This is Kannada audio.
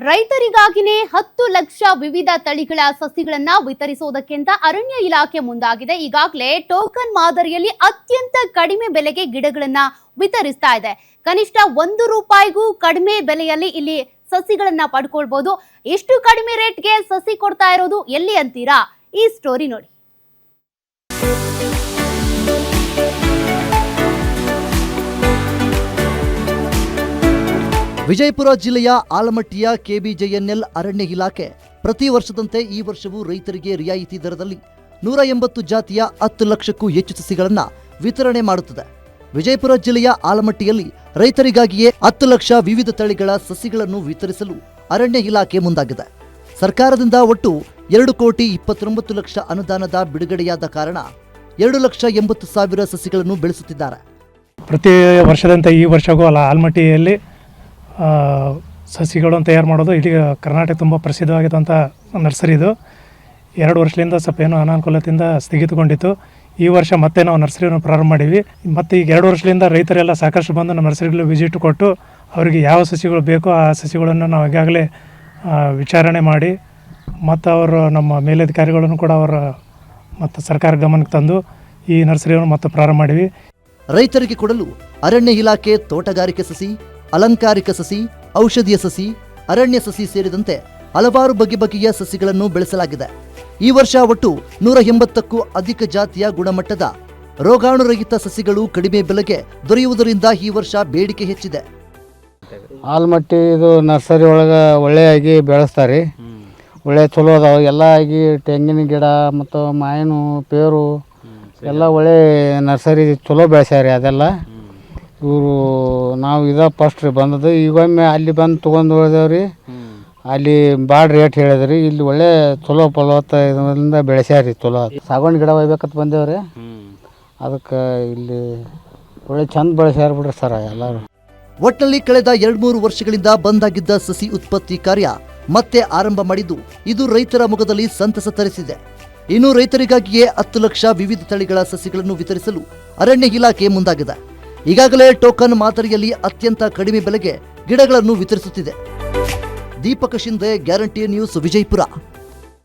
ರೈತರಿಗಾಗಿನೇ 10 ಲಕ್ಷ ವಿವಿಧ ತಳಿಗಳ ಸಸಿಗಳನ್ನ ವಿತರಿಸುವುದಕ್ಕೆಂತ ಅರಣ್ಯ ಇಲಾಖೆ ಮುಂದಾಗಿದೆ. ಈಗಾಗಲೇ ಟೋಕನ್ ಮಾದರಿಯಲ್ಲಿ ಅತ್ಯಂತ ಕಡಿಮೆ ಬೆಲೆಗೆ ಗಿಡಗಳನ್ನ ವಿತರಿಸ್ತಾ ಇದೆ. ಕನಿಷ್ಠ ₹1ಗೂ ಕಡಿಮೆ ಬೆಲೆಯಲ್ಲಿ ಇಲ್ಲಿ ಸಸಿಗಳನ್ನ ಪಡ್ಕೊಳ್ಬಹುದು. ಎಷ್ಟು ಕಡಿಮೆ ರೇಟ್ಗೆ ಸಸಿ ಕೊಡ್ತಾ ಇರೋದು ಎಲ್ಲಿ ಅಂತೀರಾ? ಈ ಸ್ಟೋರಿ ನೋಡಿ. ವಿಜಯಪುರ ಜಿಲ್ಲೆಯ ಆಲಮಟ್ಟಿಯ ಕೆಬಿಜೆಎನ್ಎಲ್ ಅರಣ್ಯ ಇಲಾಖೆ ಪ್ರತಿ ವರ್ಷದಂತೆ ಈ ವರ್ಷವೂ ರೈತರಿಗೆ ರಿಯಾಯಿತಿ ದರದಲ್ಲಿ 180 ಜಾತಿಯ 10 ಲಕ್ಷಕ್ಕೂ ಹೆಚ್ಚು ಸಸಿಗಳನ್ನು ವಿತರಣೆ ಮಾಡುತ್ತದೆ. ವಿಜಯಪುರ ಜಿಲ್ಲೆಯ ಆಲಮಟ್ಟಿಯಲ್ಲಿ ರೈತರಿಗಾಗಿಯೇ 10 ಲಕ್ಷ ವಿವಿಧ ತಳಿಗಳ ಸಸಿಗಳನ್ನು ವಿತರಿಸಲು ಅರಣ್ಯ ಇಲಾಖೆ ಮುಂದಾಗಿದೆ. ಸರ್ಕಾರದಿಂದ ಒಟ್ಟು 2,29 ಲಕ್ಷ ಅನುದಾನದ ಬಿಡುಗಡೆಯಾದ ಕಾರಣ 2,80,000 ಸಸಿಗಳನ್ನು ಬೆಳೆಸುತ್ತಿದ್ದಾರೆ. ಪ್ರತಿ ವರ್ಷದಂತೆ ಈ ವರ್ಷವೂ ಆಲಮಟ್ಟಿಯಲ್ಲಿ ಸಸಿಗಳನ್ನು ತಯಾರು ಮಾಡೋದು ಇಡೀ ಕರ್ನಾಟಕ ತುಂಬ ಪ್ರಸಿದ್ಧವಾಗಿದ್ದಂಥ ನರ್ಸರಿ ಇದು. 2 ವರ್ಷದಿಂದ ಸ್ವಲ್ಪ ಏನೋ ಅನಾನುಕೂಲತೆಯಿಂದ ಸ್ಥಗಿತಗೊಂಡಿತ್ತು. ಈ ವರ್ಷ ಮತ್ತೆ ನಾವು ನರ್ಸರಿಯನ್ನು ಪ್ರಾರಂಭ ಮಾಡೀವಿ. ಮತ್ತು ಈಗ 2 ವರ್ಷದಿಂದ ರೈತರೆಲ್ಲ ಸಾಕಷ್ಟು ಬಂದು ನಮ್ಮ ನರ್ಸರಿಗಳು ವಿಸಿಟ್ ಕೊಟ್ಟು ಅವರಿಗೆ ಯಾವ ಸಸಿಗಳು ಬೇಕೋ ಆ ಸಸಿಗಳನ್ನು ನಾವು ಈಗಾಗಲೇ ವಿಚಾರಣೆ ಮಾಡಿ ಮತ್ತು ಅವರು ನಮ್ಮ ಮೇಲಧಿಕಾರಿಗಳನ್ನು ಕೂಡ ಅವರ ಮತ್ತು ಸರ್ಕಾರ ಗಮನಕ್ಕೆ ತಂದು ಈ ನರ್ಸರಿಯನ್ನು ಮತ್ತೆ ಪ್ರಾರಂಭ ಮಾಡೀವಿ. ರೈತರಿಗೆ ಕೊಡಲು ಅರಣ್ಯ ಇಲಾಖೆ ತೋಟಗಾರಿಕೆ ಸಸಿ, ಅಲಂಕಾರಿಕ ಸಸಿ, ಔಷಧೀಯ ಸಸಿ, ಅರಣ್ಯ ಸಸಿ ಸೇರಿದಂತೆ ಹಲವಾರು ಬಗೆಯ ಸಸಿಗಳನ್ನು ಬೆಳೆಸಲಾಗಿದೆ. ಈ ವರ್ಷ ಒಟ್ಟು 180ಕ್ಕೂ ಅಧಿಕ ಜಾತಿಯ ಗುಣಮಟ್ಟದ ರೋಗಾಣುರಹಿತ ಸಸಿಗಳು ಕಡಿಮೆ ಬೆಲೆಗೆ ದೊರೆಯುವುದರಿಂದ ಈ ವರ್ಷ ಬೇಡಿಕೆ ಹೆಚ್ಚಿದೆ. ಆಲಮಟ್ಟಿ ಇದು ನರ್ಸರಿ ಒಳಗೆ ಒಳ್ಳೆಯಾಗಿ ಬೆಳೆಸ್ತಾರೆ. ಒಳ್ಳೆ ಚಲೋ ಅದಾವೆ ಎಲ್ಲ. ಆಗಿ ತೆಂಗಿನ ಗಿಡ ಮತ್ತು ಮಾವಿನ ಪೇರು ಎಲ್ಲ ಒಳ್ಳೆ ನರ್ಸರಿ ಚಲೋ ಬೆಳೆಸ್ಯಾರ. ಅದೆಲ್ಲ ಇವರು ನಾವು ಫಸ್ಟ್ ರೀ ಬಂದದ್ದು. ಈಗೊಮ್ಮೆ ಅಲ್ಲಿ ಬಂದು ತೊಗೊಂಡು ಹೋದೇವ್ರಿ. ಅಲ್ಲಿ ಭಾಳ ರೇಟ್ ಹೇಳಿದ್ರಿ. ಇಲ್ಲಿ ಒಳ್ಳೆ ಚಲೋ ಫಲವತ್ತದಿಂದ ಬೆಳೆಸ್ಯಾರಿ. ಚಲೋ ಸಾಗವಾನಿ ಗಿಡ ಒಯ್ಬೇಕಂತ ಬಂದೇವ್ರಿ. ಅದಕ್ಕೆ ಇಲ್ಲಿ ಒಳ್ಳೆ ಚಂದ ಬೆಳೆಸ್ಯಾರ ಬಿಡ್ರಿ ಸರ್ ಎಲ್ಲರೂ. ಒಟ್ಟಿನಲ್ಲಿ ಕಳೆದ 2-3 ವರ್ಷಗಳಿಂದ ಬಂದಾಗಿದ್ದ ಸಸಿ ಉತ್ಪತ್ತಿ ಕಾರ್ಯ ಮತ್ತೆ ಆರಂಭ ಮಾಡಿದ್ದು ಇದು ರೈತರ ಮುಖದಲ್ಲಿ ಸಂತಸ ತರಿಸಿದೆ. ಇನ್ನು ರೈತರಿಗಾಗಿಯೇ 10 ಲಕ್ಷ ವಿವಿಧ ತಳಿಗಳ ಸಸಿಗಳನ್ನು ವಿತರಿಸಲು ಅರಣ್ಯ ಇಲಾಖೆ ಮುಂದಾಗಿದೆ. ಈಗಾಗಲೇ ಟೋಕನ್ ಮಾದರಿಯಲ್ಲಿ ಅತ್ಯಂತ ಕಡಿಮೆ ಬೆಲೆಗೆ ಗಿಡಗಳನ್ನು ವಿತರಿಸುತ್ತಿದೆ. Deepak Shinde, guarantee news, Vijayapura.